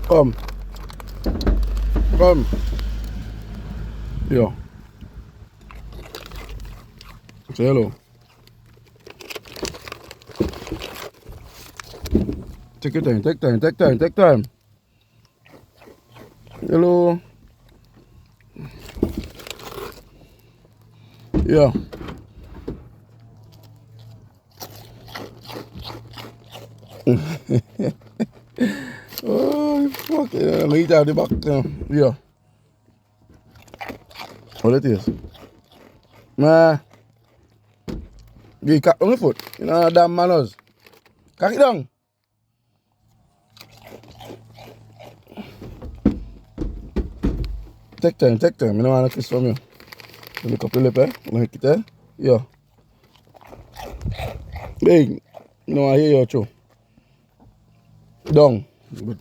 Come. Come. Yeah. Say hello. Take your time, take time, take time, take time. Hello. Yeah. Oh, fuck it. Meat out the back. Yeah. What it is? Nah. You cock on your foot. You know damn manners. Cock it down. Take time, take time. You don't want to kiss from you. Lick up your lip, eh? Like it, eh? Yeah. Big. You know I hear you, too. Down. Good.